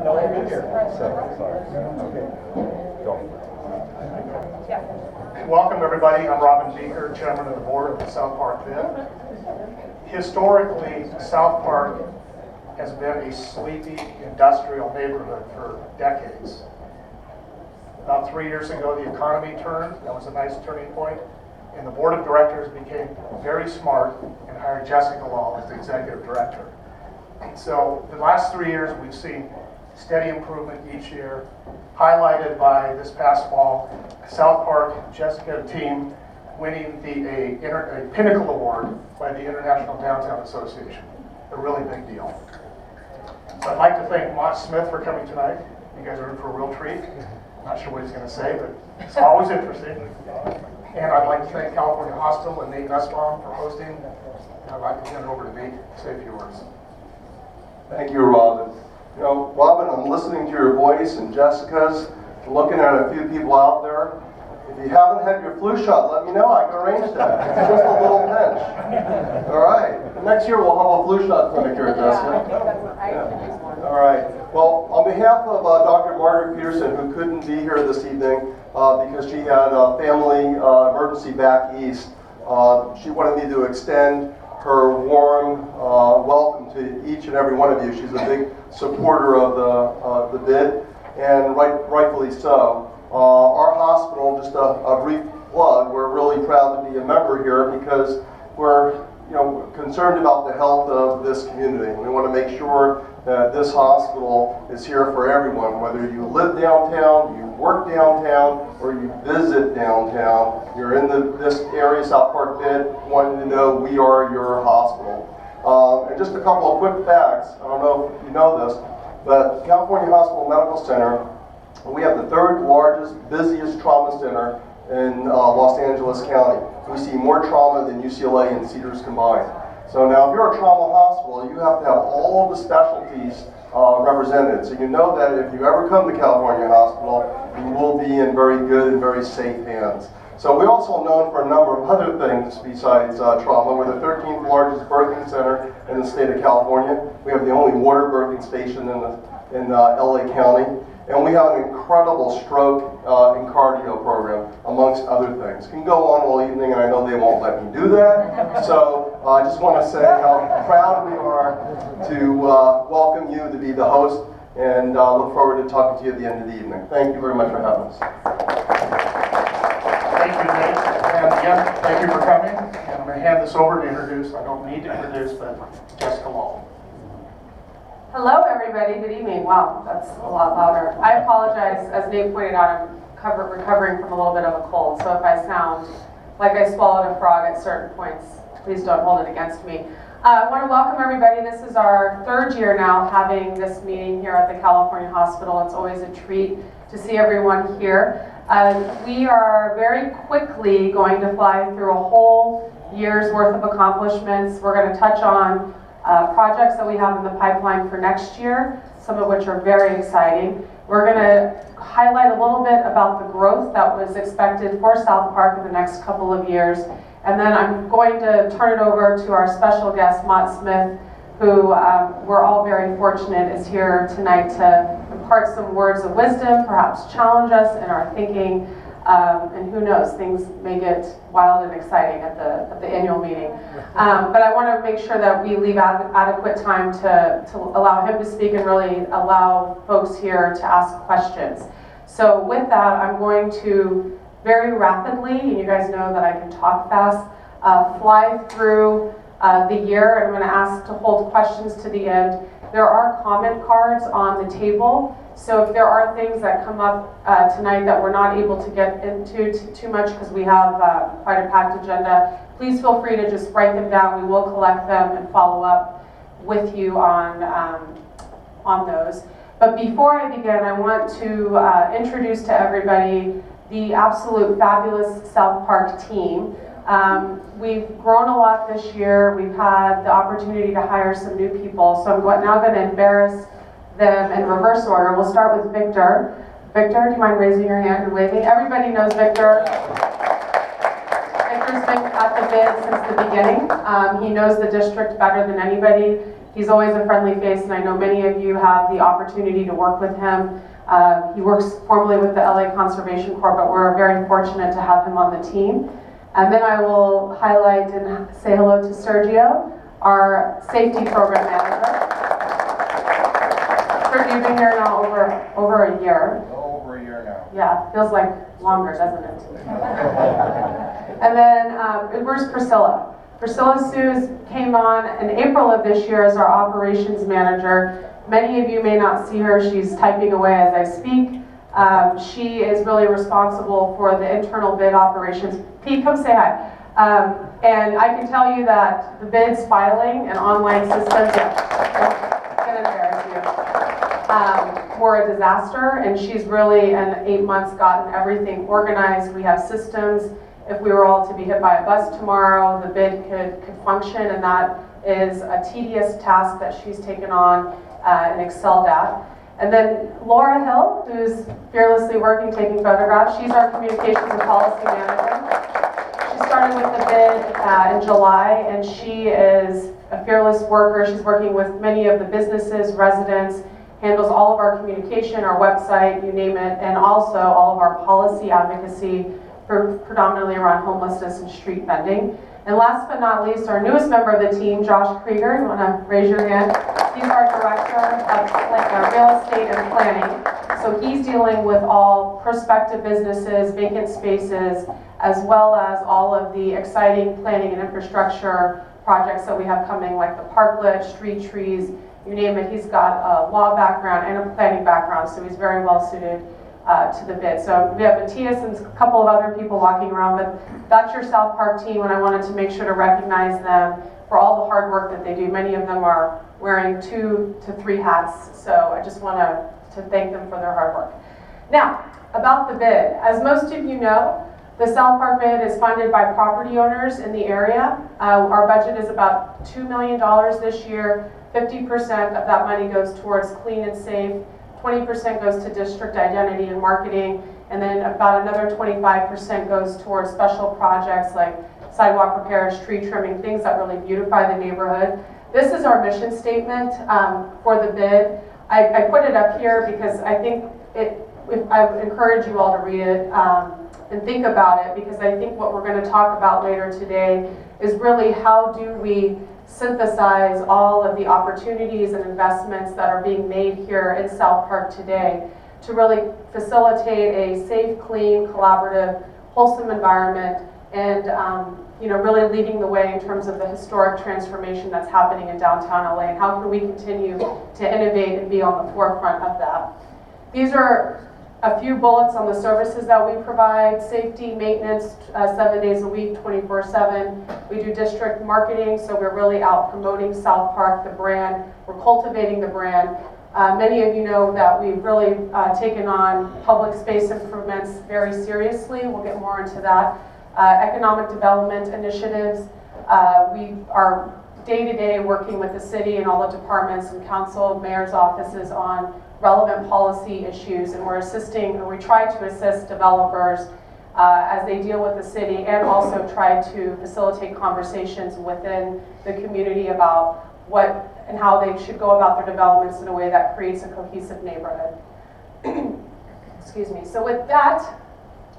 No, you've been here. Okay. Go. Welcome everybody. I'm Robin Beaker, Chairman of the Board of the South Park Bid. Historically, South Park has been a sleepy industrial neighborhood for decades. About 3 years ago, the economy turned. That was a nice turning point. And the board of directors became very smart and hired Jessica Law as the executive director. So the last 3 years, we've seen steady improvement each year, highlighted by this past fall, South Park Jessica team winning a Pinnacle Award by the International Downtown Association. A really big deal. So I'd like to thank Mott Smith for coming tonight. You guys are in for a real treat. Not sure what he's going to say, but it's always interesting. And I'd like to thank California Hospital and Nate Nussbaum for hosting. And I'd like to turn it over to Nate to say a few words. Thank you, Robin. You know, Robin, I'm listening to your voice and Jessica's, looking at a few people out there. If you haven't had your flu shot, let me know. I can arrange that. It's just a little pinch. All right. Next year we'll have a flu shot clinic here, Jessica. Yeah. All right. Well, on behalf of Dr. Margaret Peterson, who couldn't be here this evening because she had a family emergency back east, she wanted me to extend her warm welcome to each and every one of you. She's a big supporter of the bid, and rightfully so. Our hospital, just a brief plug, we're really proud to be a member here because we're concerned about the health of this community. We want to make sure that this hospital is here for everyone, whether you live downtown, you work downtown, or you visit downtown. You're in this area, South Park Bid, wanting to know we are your hospital. And just a couple of quick facts. I don't know if you know this, but California Hospital Medical Center, we have the third largest, busiest trauma center in Los Angeles County. We see more trauma than UCLA and Cedars combined. So now if you're a trauma hospital, you have to have all of the specialties represented. So you know that if you ever come to California Hospital, you will be in very good and very safe hands. So we're also known for a number of other things besides trauma. We're the 13th largest birthing center in the state of California. We have the only water birthing station in LA County. And we have an incredible stroke and cardio program, amongst other things. Can go on all evening, and I know they won't let me do that. So I just want to say how proud we are to welcome you to be the host, and look forward to talking to you at the end of the evening. Thank you very much for having us. Thank you, Nate. And again, thank you for coming. And I'm going to hand this over to introduce, I don't need to introduce, but Jessica Law. Hello, everybody. Good evening. Wow, that's a lot louder. I apologize. As Nate pointed out, I'm recovering from a little bit of a cold, so if I sound like I swallowed a frog at certain points, please don't hold it against me. I want to welcome everybody. This is our third year now having this meeting here at the California Hospital. It's always a treat to see everyone here. We are very quickly going to fly through a whole year's worth of accomplishments. We're going to touch on projects that we have in the pipeline for next year, some of which are very exciting. We're going to highlight a little bit about the growth that was expected for South Park in the next couple of years. And then I'm going to turn it over to our special guest, Mott Smith, who we're all very fortunate is here tonight to impart some words of wisdom, perhaps challenge us in our thinking. And who knows, things may get wild and exciting at the annual meeting. But I want to make sure that we leave adequate time to allow him to speak and really allow folks here to ask questions. So with that, I'm going to very rapidly, and you guys know that I can talk fast, fly through the year. I'm going to ask to hold questions to the end. There are comment cards on the table. So if there are things that come up tonight that we're not able to get into too much because we have quite a packed agenda, please feel free to just write them down. We will collect them and follow up with you on those. But before I begin, I want to introduce to everybody the absolute fabulous South Park team. We've grown a lot this year. We've had the opportunity to hire some new people. So I'm now going to embarrass them in reverse order. We'll start with Victor. Victor, do you mind raising your hand and waving? Everybody knows Victor. Victor's been at the bid since the beginning. He knows the district better than anybody. He's always a friendly face, and I know many of you have the opportunity to work with him. He works formerly with the LA Conservation Corps, but we're very fortunate to have him on the team. And then I will highlight and say hello to Sergio, our safety program manager. Sergio, you've been here now over a year. Over a year now. Yeah, feels like longer, doesn't it? And then where's Priscilla? Priscilla Suze came on in April of this year as our operations manager. Many of you may not see her. She's typing away as I speak. She is really responsible for the internal bid operations. Pete, come say hi. And I can tell you that the bids filing and online systems, can embarrass you, were a disaster, and she's really, in 8 months, gotten everything organized. We have systems. If we were all to be hit by a bus tomorrow, the bid could function, and that is a tedious task that she's taken on and excelled at. And then Laura Hill, who's fearlessly working, taking photographs. She's our communications and policy manager. She started with the bid in July, and she is a fearless worker. She's working with many of the businesses, residents, handles all of our communication, our website, you name it, and also all of our policy advocacy for predominantly around homelessness and street vending. And last but not least, our newest member of the team, Josh Krieger. You want to raise your hand? He's our director of real estate and planning. So he's dealing with all prospective businesses, vacant spaces, as well as all of the exciting planning and infrastructure projects that we have coming, like the parklet, street trees, you name it. He's got a law background and a planning background, so he's very well suited to the bid. So we have Matthias and a couple of other people walking around, but that's your South Park team, and I wanted to make sure to recognize them for all the hard work that they do. Many of them are wearing 2 to 3 hats, so I just want to thank them for their hard work. Now, about the bid. As most of you know, the South Park bid is funded by property owners in the area. Our budget is about $2 million this year. 50% of that money goes towards clean and safe. 20% goes to district identity and marketing, and then about another 25% goes towards special projects like sidewalk repairs, tree trimming, things that really beautify the neighborhood. This is our mission statement for the bid. I put it up here because I think I would encourage you all to read it and think about it, because I think what we're going to talk about later today is really how do we synthesize all of the opportunities and investments that are being made here in South Park today to really facilitate a safe, clean, collaborative, wholesome environment, and really leading the way in terms of the historic transformation that's happening in downtown LA, and how can we continue to innovate and be on the forefront of that. These are a few bullets on the services that we provide: safety, maintenance, 7 days a week, 24/7. We do district marketing, so we're really out promoting South Park, the brand. We're cultivating the brand. Many of you know that we've really taken on public space improvements very seriously. We'll get more into that. Economic development initiatives. We are day-to-day working with the city and all the departments and council, mayor's offices on relevant policy issues, and we're assisting, or we try to assist developers as they deal with the city, and also try to facilitate conversations within the community about what and how they should go about their developments in a way that creates a cohesive neighborhood. Excuse me. So with that,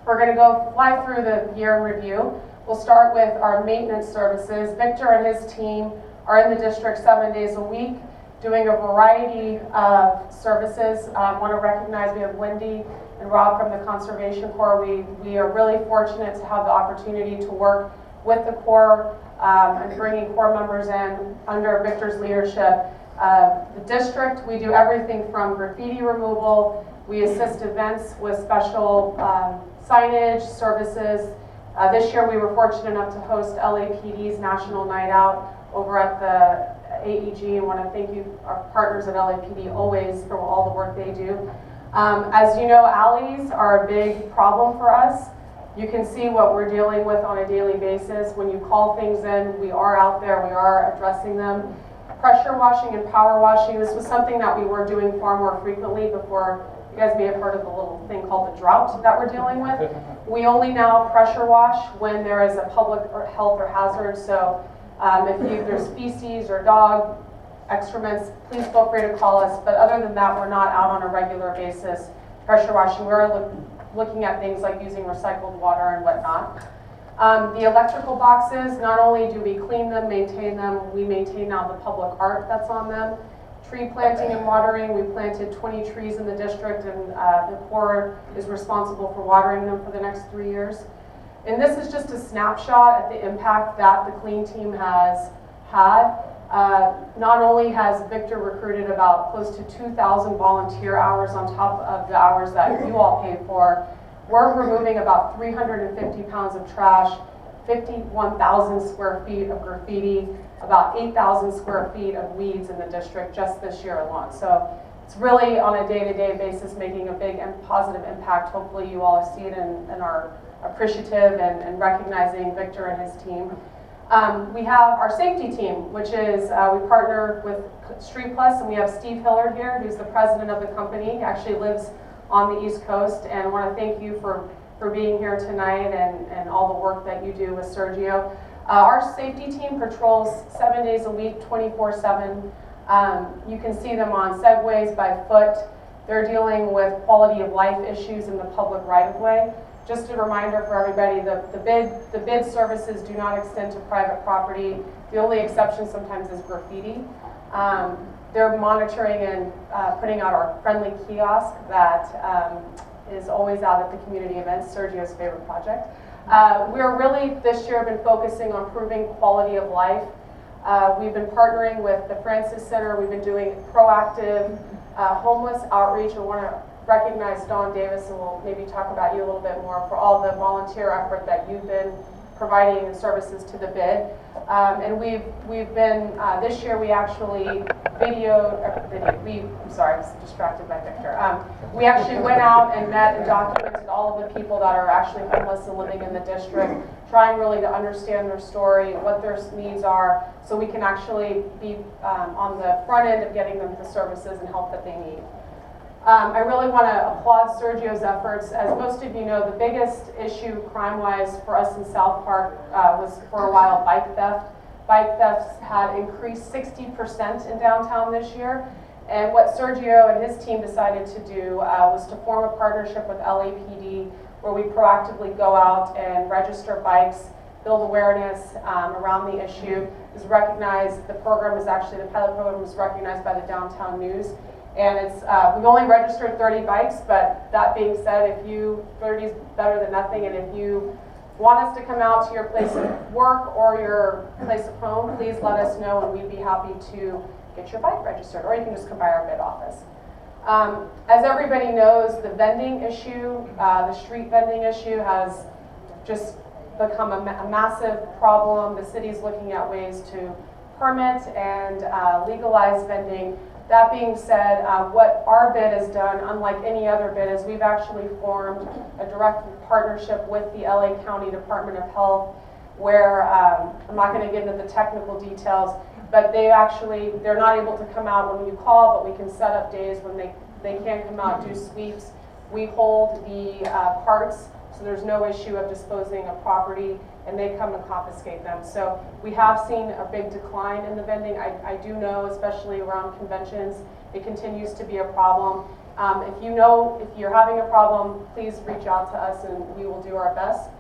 we're going to fly through the year in review. We'll start with our maintenance services. Victor and his team are in the district 7 days a week, doing a variety of services. I want to recognize we have Wendy and Rob from the Conservation Corps. We are really fortunate to have the opportunity to work with the Corps and bringing Corps members in under Victor's leadership. The district, we do everything from graffiti removal. We assist events with special signage, services. This year we were fortunate enough to host LAPD's National Night Out over at the AEG, and want to thank you, our partners at LAPD, always for all the work they do. As you know, alleys are a big problem for us. You can see what we're dealing with on a daily basis. When you call things in, we are out there, we are addressing them. Pressure washing and power washing, this was something that we were doing far more frequently before. You guys may have heard of the little thing called the drought that we're dealing with. We only now pressure wash when there is a public health or hazard. So if there's feces or dog excrements, please feel free to call us. But other than that, we're not out on a regular basis pressure washing. We're looking at things like using recycled water and whatnot. The electrical boxes, not only do we clean them, maintain them, we maintain now the public art that's on them. Tree planting and watering, we planted 20 trees in the district, and the Corps is responsible for watering them for the next 3 years. And this is just a snapshot at the impact that the Clean Team has had. Not only has Victor recruited about close to 2,000 volunteer hours on top of the hours that you all pay for, we're removing about 350 pounds of trash, 51,000 square feet of graffiti, about 8,000 square feet of weeds in the district just this year alone. So it's really on a day-to-day basis making a big and positive impact. Hopefully you all have seen and are appreciative and recognizing Victor and his team. We have our safety team, which is, we partner with Street Plus, and we have Steve Hillard here, who's the president of the company. He actually lives on the East Coast, and I want to thank you for being here tonight and all the work that you do with Sergio. Our safety team patrols 7 days a week, 24/7. You can see them on segways, by foot. They're dealing with quality of life issues in the public right-of-way. Just a reminder for everybody, the bid services do not extend to private property. The only exception sometimes is graffiti. They're monitoring and putting out our friendly kiosk that is always out at the community events, Sergio's favorite project. We're really, this year, been focusing on improving quality of life. We've been partnering with the Francis Center. We've been doing proactive homeless outreach. I want to recognize Dawn Davis, and we'll maybe talk about you a little bit more for all the volunteer effort that you've been providing the services to the bid. And we've been, this year we actually I'm sorry, I was distracted by Victor. We actually went out and met and documented all of the people that are actually homeless and living in the district, trying really to understand their story, what their needs are, so we can actually be on the front end of getting them the services and help that they need. I really want to applaud Sergio's efforts. As most of you know, the biggest issue crime-wise for us in South Park was for a while bike theft. Bike thefts had increased 60% in downtown this year. And what Sergio and his team decided to do was to form a partnership with LAPD, where we proactively go out and register bikes, build awareness around the issue. It was recognized, the pilot program was recognized by the Downtown News. And it's, we've only registered 30 bikes, but that being said, 30 is better than nothing, and if you want us to come out to your place of work or your place of home, please let us know, and we'd be happy to get your bike registered, or you can just come by our bid office. As everybody knows, the vending issue, the street vending issue has just become a massive problem. The city's looking at ways to permit and legalize vending. That being said, what our bid has done, unlike any other bid, is we've actually formed a direct partnership with the LA County Department of Health, where I'm not going to get into the technical details, but they're not able to come out when you call, but we can set up days when they can come out, do sweeps. We hold the parts, so there's no issue of disposing of property, and they come and confiscate them. So we have seen a big decline in the vending. I do know, especially around conventions, it continues to be a problem. If you're having a problem, please reach out to us and we will do our best.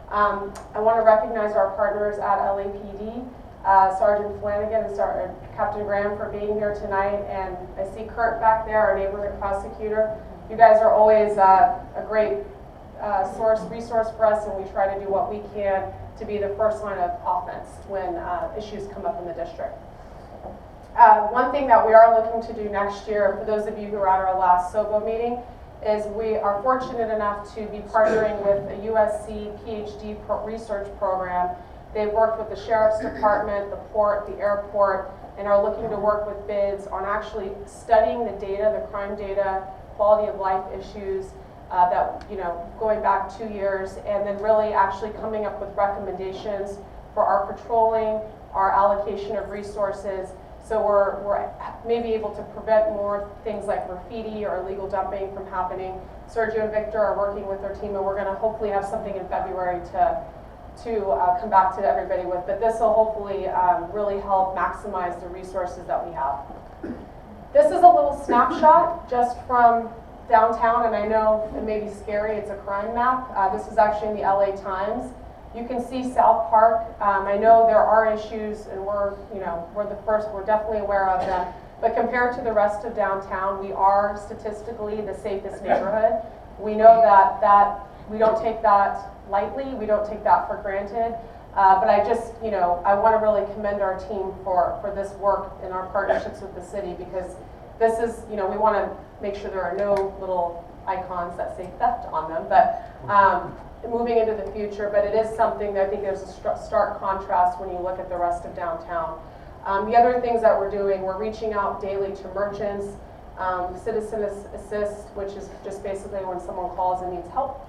I want to recognize our partners at LAPD, Sergeant Flanagan and Captain Graham for being here tonight, and I see Kurt back there, our neighborhood prosecutor. You guys are always a great resource for us, and we try to do what we can to be the first line of offense when issues come up in the district. One thing that we are looking to do next year, for those of you who were at our last SOBO meeting, is we are fortunate enough to be partnering with a USC PhD research program. They've worked with the Sheriff's Department, the port, the airport, and are looking to work with bids on actually studying the data, the crime data, quality of life issues, going back 2 years, and then really actually coming up with recommendations for our patrolling, our allocation of resources, so we're maybe able to prevent more things like graffiti or illegal dumping from happening. Sergio and Victor are working with their team, and we're going to hopefully have something in February to come back to everybody with, but this will hopefully really help maximize the resources that we have. This is a little snapshot just from downtown, and I know it may be scary, it's a crime map. This is actually in the LA Times. You can see South Park. I know there are issues, and we're definitely aware of them, but compared to the rest of downtown, we are statistically the safest neighborhood. We know that we don't take that lightly, we don't take that for granted, but I just, I want to really commend our team for this work in our partnerships with the city, because this is, we want to make sure there are no little icons that say theft on them, but moving into the future, but it is something that I think there's a stark contrast when you look at the rest of downtown. The other things that we're doing, we're reaching out daily to merchants, citizen assist, which is just basically when someone calls and needs help.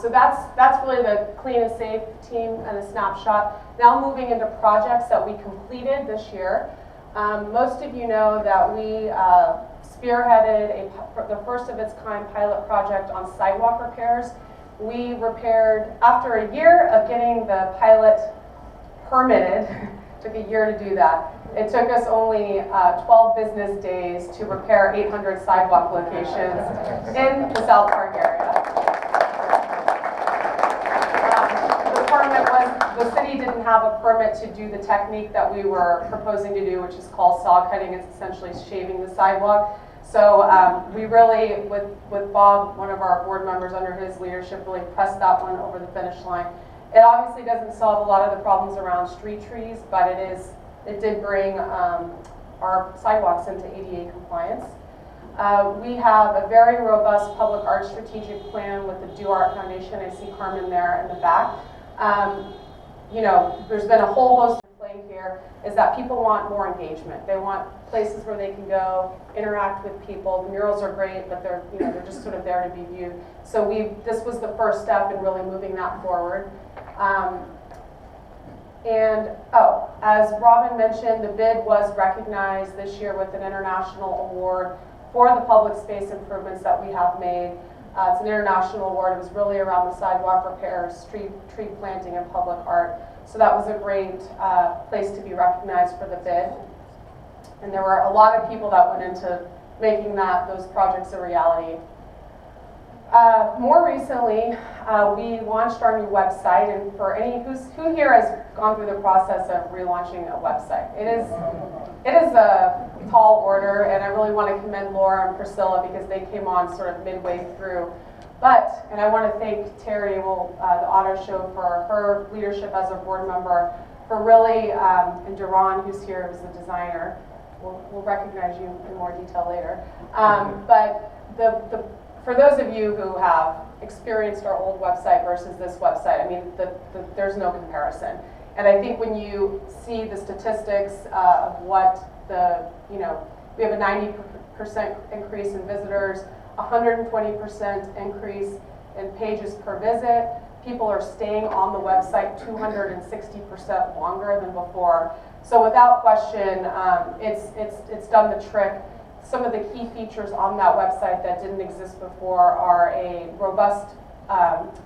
So that's really the Clean and Safe team and a snapshot. Now moving into projects that we completed this year. Most of you know that we spearheaded the first of its kind pilot project on sidewalk repairs. We repaired, after a year of getting the pilot permitted, took a year to do that. It took us only 12 business days to repair 800 sidewalk locations in the South Park area. The city didn't have a permit to do the technique that we were proposing to do, which is called saw cutting. It's essentially shaving the sidewalk. So we really, with Bob, one of our board members under his leadership, really pressed that one over the finish line. It obviously doesn't solve a lot of the problems around street trees, but it did bring our sidewalks into ADA compliance. We have a very robust public art strategic plan with the Do Art Foundation. I see Carmen there in the back. There's been a whole host of play here, is that people want more engagement. They want places where they can go, interact with people. The murals are great, but they're just sort of there to be viewed. So this was the first step in really moving that forward. As Robin mentioned, the bid was recognized this year with an international award for the public space improvements that we have made. It's an international award. It was really around the sidewalk repairs, tree planting, and public art. So that was a great place to be recognized for the bid. And there were a lot of people that went into making those projects a reality. More recently, we launched our new website, and for who here has gone through the process of relaunching a website? It is a tall order, and I really want to commend Laura and Priscilla because they came on sort of midway through. And I want to thank Terry, the Auto Show, for her leadership as a board member, for really, and Duran, who's here, who's the designer. We'll recognize you in more detail later. For those of you who have experienced our old website versus this website, I mean, there's no comparison. And I think when you see the statistics of what we have a 90% increase in visitors, 120% increase in pages per visit. People are staying on the website 260% longer than before. So without question, it's done the trick. Some of the key features on that website that didn't exist before are a robust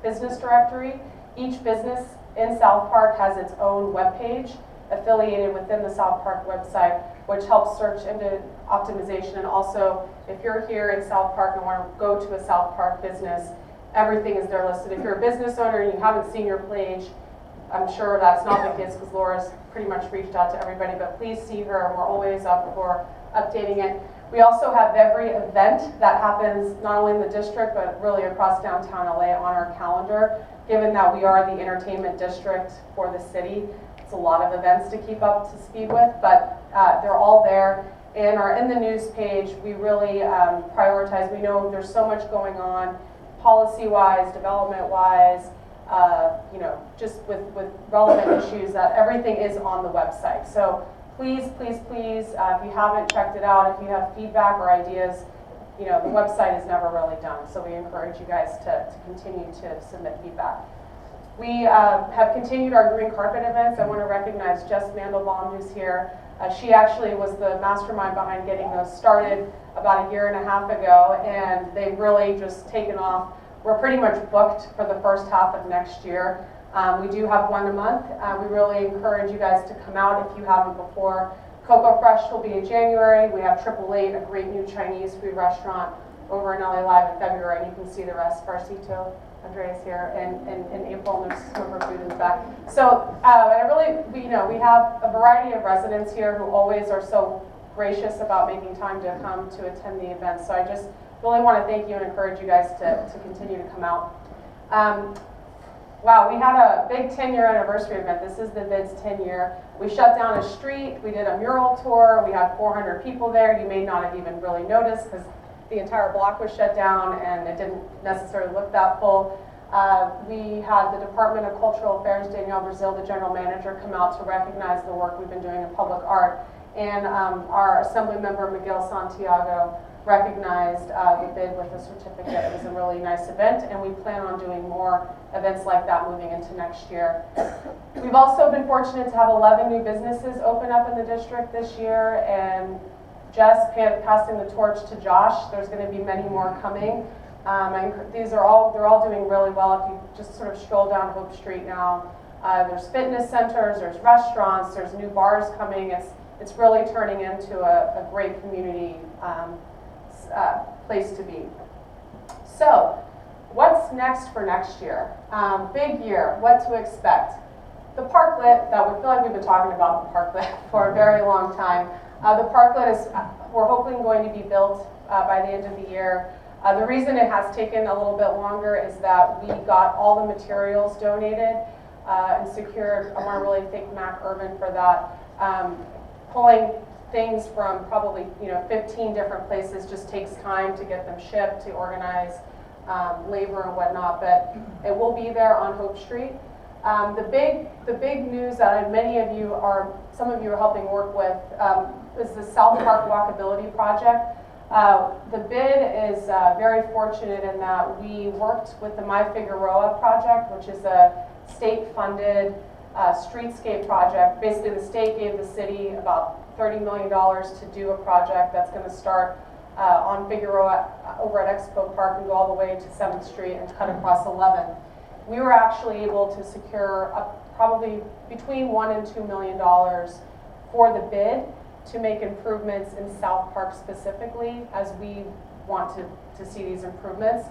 business directory. Each business in South Park has its own webpage affiliated within the South Park website, which helps search engine optimization. And also, if you're here in South Park and want to go to a South Park business, everything is there listed. If you're a business owner and you haven't seen your page, I'm sure that's not the case because Laura's pretty much reached out to everybody, but please see her, and we're always up for updating it. We also have every event that happens not only in the district but really across downtown LA on our calendar, given that we are the entertainment district for the city. It's a lot of events to keep up to speed with, but they're all there. And our In the News page, we really prioritize. We know there's so much going on, policy-wise, development-wise, just with relevant issues, that everything is on the website. So please, please, please, if you haven't checked it out, if you have feedback or ideas, the website is never really done. So we encourage you guys to continue to submit feedback. We have continued our green carpet events. I want to recognize Jess Mandelbaum, who's here. She actually was the mastermind behind getting those started about a year and a half ago, and they've really just taken off. We're pretty much booked for the first half of next year. We do have one a month. We really encourage you guys to come out if you haven't before. Cocoa Fresh will be in January. We have Triple Eight, a great new Chinese food restaurant over in LA Live in February, and you can see the rest. Farcito, Andrea's here, and in April, there's some of her food in the back. So, and I really, we have a variety of residents here who always are so gracious about making time to come to attend the event. So I just really want to thank you and encourage you guys to continue to come out. Wow, we had a big 10-year anniversary event. This is the BID's 10-year. We shut down a street, we did a mural tour, we had 400 people there. You may not have even really noticed because the entire block was shut down and it didn't necessarily look that full. We had the Department of Cultural Affairs, Danielle Brazil, the general manager, come out to recognize the work we've been doing in public art. And our Assembly member, Miguel Santiago, recognized the BID with a certificate. It was a really nice event, and we plan on doing more events like that moving into next year. We've also been fortunate to have 11 new businesses open up in the district this year, and Jess passing the torch to Josh. There's going to be many more coming. They're all doing really well. If you just sort of stroll down Hope Street now, there's fitness centers, there's restaurants, there's new bars coming. It's really turning into a great community place to be. So, what's next for next year? Big year, what to expect? The parklet, that we feel like we've been talking about the parklet for a very long time. The parklet is, we're hoping, going to be built by the end of the year. The reason it has taken a little bit longer is that we got all the materials donated and secured. I want to really thank Mac Urban for that. Pulling things from probably 15 different places just takes time to get them shipped, to organize labor and whatnot, but it will be there on Hope Street. The big news that some of you are helping work with is the South Park Walkability Project. The BID is very fortunate in that we worked with the My Figueroa project, which is a state-funded streetscape project. Basically, the state gave the city about $30 million to do a project that's going to start on Figueroa over at Expo Park and go all the way to 7th Street and cut across 11th. We were actually able to secure probably between $1 and $2 million for the BID to make improvements in South Park specifically, as we want to see these improvements.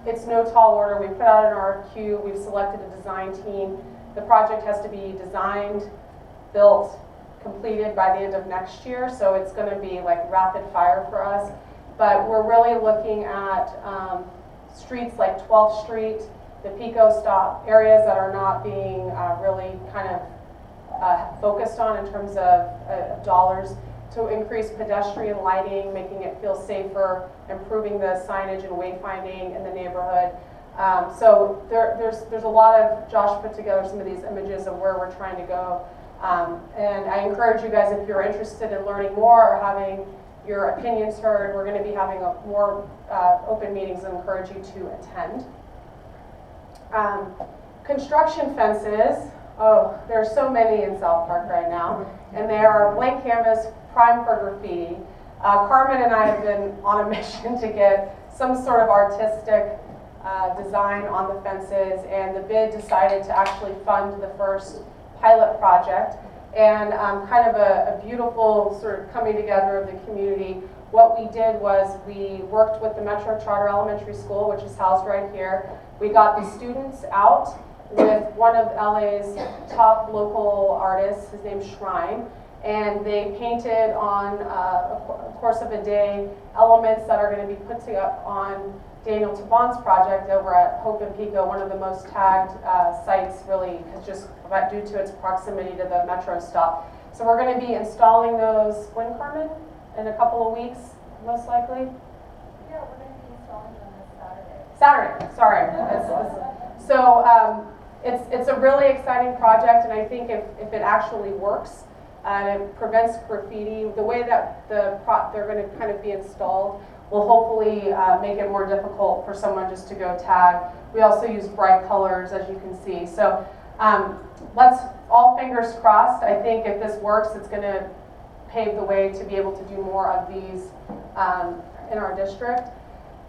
It's no tall order. We put out an RFQ. We've selected a design team. The project has to be designed, built, completed by the end of next year, so it's going to be like rapid fire for us. But we're really looking at streets like 12th Street, the Pico stop, areas that are not being really kind of focused on in terms of dollars, to increase pedestrian lighting, making it feel safer, improving the signage and wayfinding in the neighborhood. So there's a lot of, Josh put together some of these images of where we're trying to go. And I encourage you guys, if you're interested in learning more or having your opinions heard, we're going to be having more open meetings and encourage you to attend. Construction fences. Oh, there are so many in South Park right now, and they are blank canvas, prime for graffiti. Carmen and I have been on a mission to get some sort of artistic design on the fences, and the BID decided to actually fund the first pilot project, and kind of a beautiful sort of coming together of the community. What we did was we worked with the Metro Charter Elementary School, which is housed right here. We got the students out with one of LA's top local artists, his name's Shrine, and they painted on a course of a day elements that are going to be put up on Daniel Taban's project over at Hope and Pico, one of the most tagged sites, really, just due to its proximity to the metro stop. So we're going to be installing those, when, Carmen? In a couple of weeks, most likely? Yeah, we're going to be installing them this Saturday. Saturday, sorry. So it's a really exciting project, and I think if it actually works, and it prevents graffiti, the way that they're going to kind of be installed will hopefully make it more difficult for someone just to go tag. We also use bright colors, as you can see. So let's, all fingers crossed. I think if this works, it's going to pave the way to be able to do more of these in our district.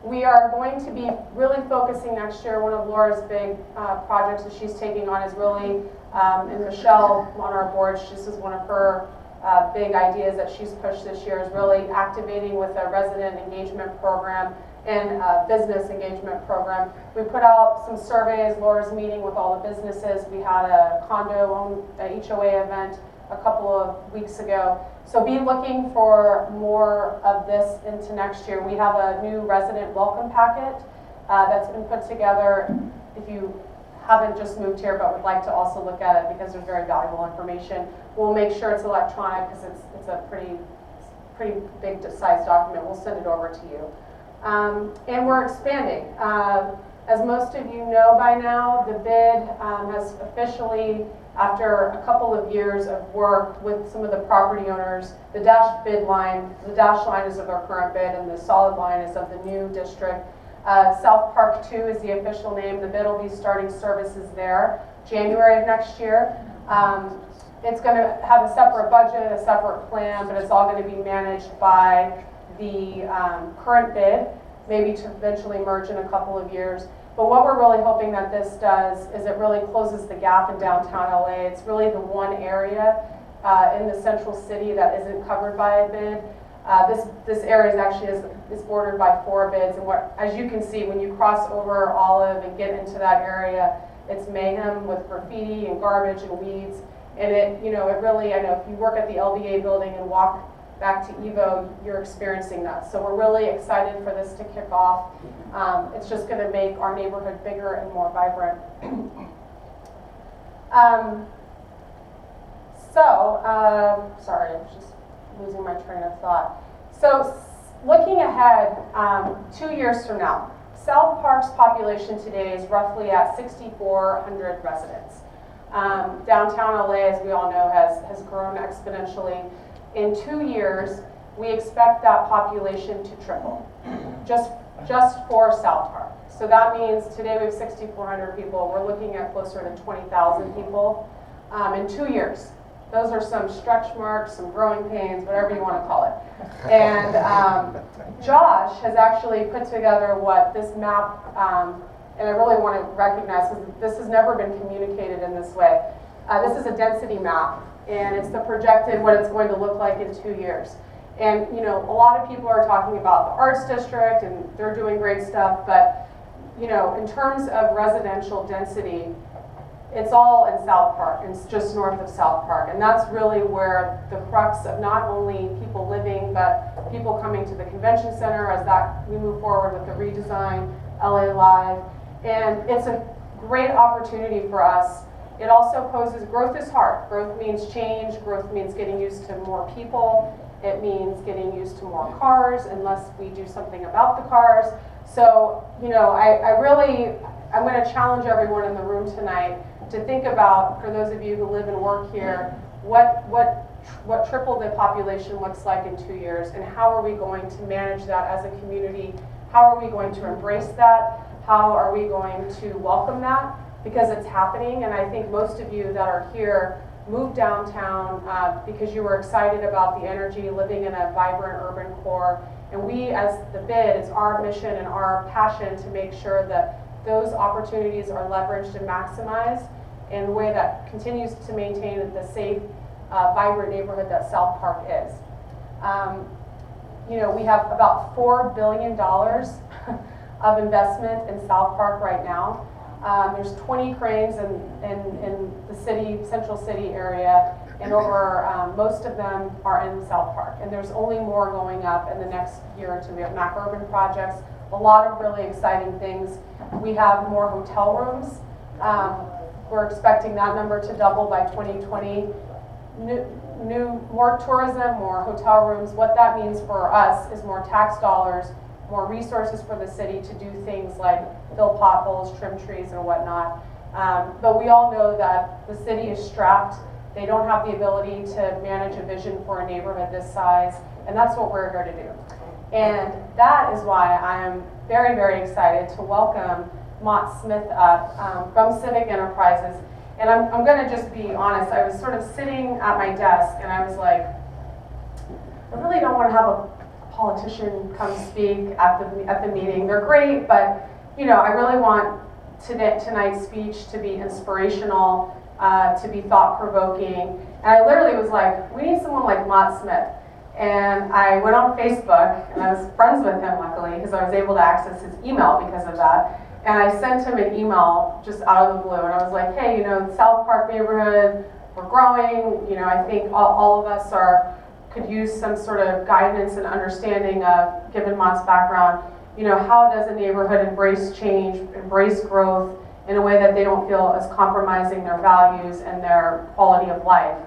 We are going to be really focusing next year. One of Laura's big projects that she's taking on is really, and Michelle on our board, this is one of her big ideas that she's pushed this year, is really activating with a resident engagement program and a business engagement program. We put out some surveys. Laura's meeting with all the businesses. We had a condo HOA event a couple of weeks ago. So be looking for more of this into next year. We have a new resident welcome packet that's been put together. If you haven't just moved here but would like to also look at it, because there's very valuable information, we'll make sure it's electronic because it's a pretty big sized document. We'll send it over to you. And we're expanding. As most of you know by now, the bid has officially, after a couple of years of work with some of the property owners, the dashed line is of our current bid, and the solid line is of the new district. South Park 2 is the official name. The bid will be starting services there January of next year. It's going to have a separate budget, a separate plan, but it's all going to be managed by the current bid, maybe to eventually merge in a couple of years. But what we're really hoping that this does is it really closes the gap in downtown LA. It's really the one area in the central city that isn't covered by a bid. This area is actually is bordered by 4 bids, and as you can see, when you cross over Olive and get into that area, it's mayhem with graffiti and garbage and weeds. And it really, I know if you work at the LBA building and walk back to Evo, you're experiencing that. So we're really excited for this to kick off. It's just going to make our neighborhood bigger and more vibrant. Sorry, I'm just losing my train of thought. So looking ahead, 2 years from now, South Park's population today is roughly at 6,400 residents. Downtown LA, as we all know, has grown exponentially. In 2 years, we expect that population to triple, just for South Park. So that means today we have 6,400 people. We're looking at closer to 20,000 people in 2 years. Those are some stretch marks, some growing pains, whatever you want to call it. And Josh has actually put together what this map, and I really want to recognize, because this has never been communicated in this way. This is a density map, and it's the projected what it's going to look like in 2 years. And a lot of people are talking about the Arts District, and they're doing great stuff, but in terms of residential density, it's all in South Park. It's just north of South Park, and that's really where the crux of not only people living, but people coming to the convention center as we move forward with the redesign, LA Live, and it's a great opportunity for us. It also poses, growth is hard. Growth means change. Growth means getting used to more people. It means getting used to more cars, unless we do something about the cars. So, I'm going to challenge everyone in the room tonight to think about, for those of you who live and work here, what triple the population looks like in 2 years, and how are we going to manage that as a community? How are we going to embrace that? How are we going to welcome that? Because it's happening, and I think most of you that are here moved downtown because you were excited about the energy, living in a vibrant urban core. And we, as the bid, it's our mission and our passion to make sure that those opportunities are leveraged and maximized in a way that continues to maintain the safe, vibrant neighborhood that South Park is. We have about $4 billion of investment in South Park right now. There's 20 cranes in the city, central city area, and over most of them are in South Park. And there's only more going up in the next year or two. We have Mac Urban projects, a lot of really exciting things. We have more hotel rooms. We're expecting that number to double by 2020. More tourism, more hotel rooms. What that means for us is more tax dollars, more resources for the city to do things like fill potholes, trim trees, and whatnot. But we all know that the city is strapped. They don't have the ability to manage a vision for a neighborhood this size, and that's what we're here to do. And that is why I am very, very excited to welcome Mott Smith up from Civic Enterprises. And I'm going to just be honest, I was sort of sitting at my desk, and I was like, I really don't want to have a politician come speak at the meeting. They're great, but I really want tonight's speech to be inspirational, to be thought-provoking. And I literally was like, we need someone like Mott Smith. And I went on Facebook, and I was friends with him, luckily, because I was able to access his email because of that. And I sent him an email just out of the blue, and I was like, hey, South Park neighborhood, we're growing. I think all of us could use some sort of guidance and understanding of, given Mott's background, how does a neighborhood embrace change, embrace growth in a way that they don't feel is compromising their values and their quality of life.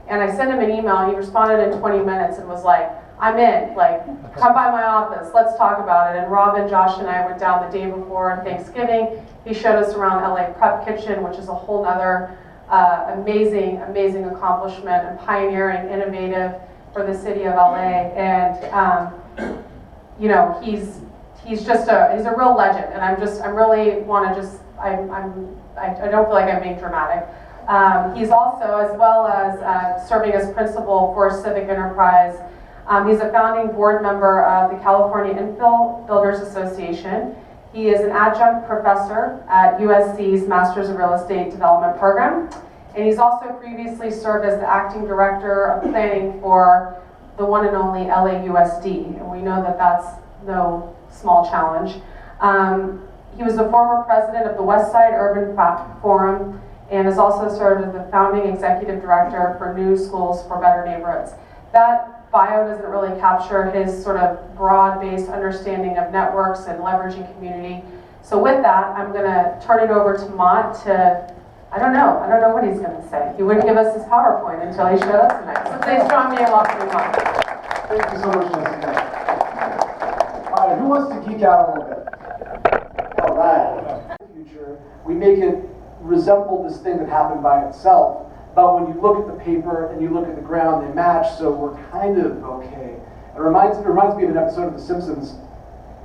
And I sent him an email, and he responded in 20 minutes and was like, I'm in, come by my office, let's talk about it. And Robin, Josh, and I went down the day before Thanksgiving. He showed us around LA Prep Kitchen, which is a whole nother amazing accomplishment and pioneering, innovative for the city of LA. And, he's a real legend. And I don't feel like I'm being dramatic. He's also, as well as serving as principal for Civic Enterprise, he's a founding board member of the California Infill Builders Association. He is an adjunct professor at USC's Masters of Real Estate Development program. And he's also previously served as the acting director of planning for the one and only LAUSD. And we know that that's no small challenge. He was the former president of the Westside Urban Forum, and has also served as the founding executive director for New Schools for Better Neighborhoods. That bio doesn't really capture his sort of broad-based understanding of networks and leveraging community. So with that, I'm gonna turn it over to Mott to, I don't know what he's gonna say. He wouldn't give us his PowerPoint until he showed up tonight. So please join me in welcoming Mott. Thank you so much, Jessica. All right, who wants to geek out a little bit? All right. In the future, we make it resemble this thing that happened by itself, but when you look at the paper and you look at the ground, they match, so we're kind of okay. It reminds me of an episode of The Simpsons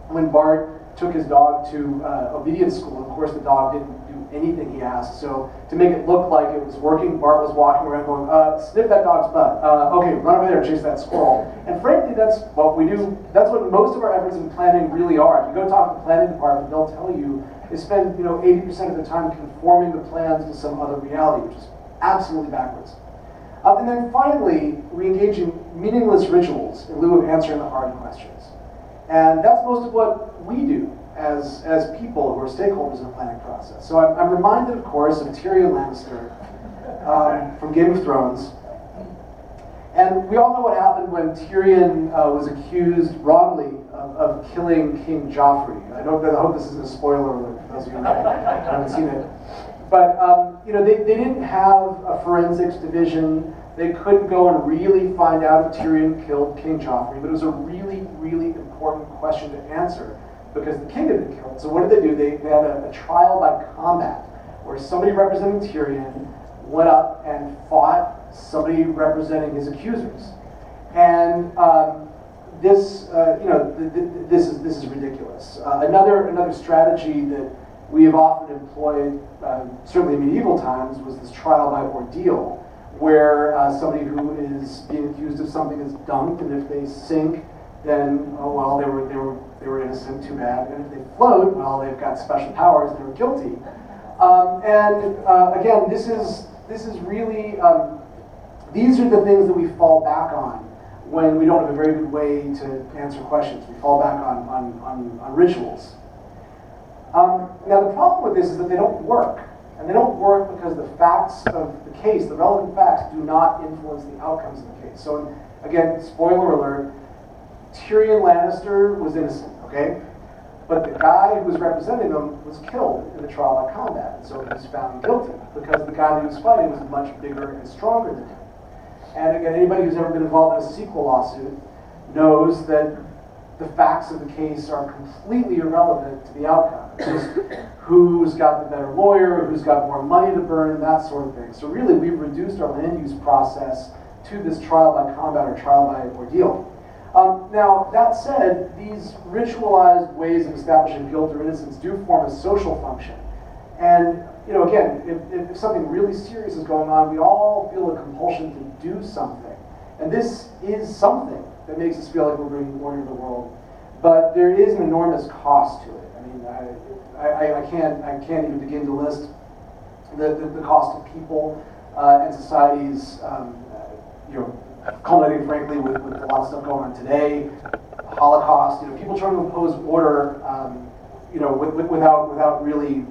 when Bart took his dog to obedience school. Of course, the dog didn't do anything he asked, so to make it look like it was working, Bart was walking around going, sniff that dog's butt. Okay, run over there and chase that squirrel. And frankly, that's what we do. That's what most of our efforts in planning really are. If you go talk to the planning department, they'll tell you they spend 80% of the time conforming the plans to some other reality, which is absolutely backwards. And then finally, we engage in meaningless rituals in lieu of answering the hard questions. And that's most of what we do as people who are stakeholders in the planning process. So I'm reminded, of course, of Tyrion Lannister from Game of Thrones. And we all know what happened when Tyrion was accused wrongly of killing King Joffrey. I hope this isn't a spoiler alert for those of you who haven't seen it. But they didn't have a forensics division. They couldn't go and really find out if Tyrion killed King Joffrey. But it was a really, really important question to answer because the king had been killed. So what did they do? They had a trial by combat where somebody representing Tyrion went up and fought somebody representing his accusers. And this is ridiculous. Another strategy that we have often employed, certainly in medieval times, was this trial by ordeal, where somebody who is being accused of something is dunked, and if they sink, then they were innocent, too bad. And if they float, well, they've got special powers, they were guilty. Again, this is really these are the things that we fall back on when we don't have a very good way to answer questions. We fall back on rituals. Now the problem with this is that they don't work. And they don't work because the facts of the case, the relevant facts, do not influence the outcomes of the case. So again, spoiler alert, Tyrion Lannister was innocent, okay? But the guy who was representing him was killed in the trial by combat. And so he was found guilty because the guy that he was fighting was much bigger and stronger than him. And again, anybody who's ever been involved in a sequel lawsuit knows that the facts of the case are completely irrelevant to the outcome. It's just who's got the better lawyer, who's got more money to burn, that sort of thing. So really, we've reduced our land use process to this trial by combat or trial by ordeal. Now, that said, these ritualized ways of establishing guilt or innocence do form a social function. And again, if something really serious is going on, we all feel a compulsion to do something. And this is something. that makes us feel like we're bringing order to the world. But there is an enormous cost to it. I mean, I can't even begin to list the cost of people and societies, culminating frankly with a lot of stuff going on today, Holocaust, people trying to impose order, without really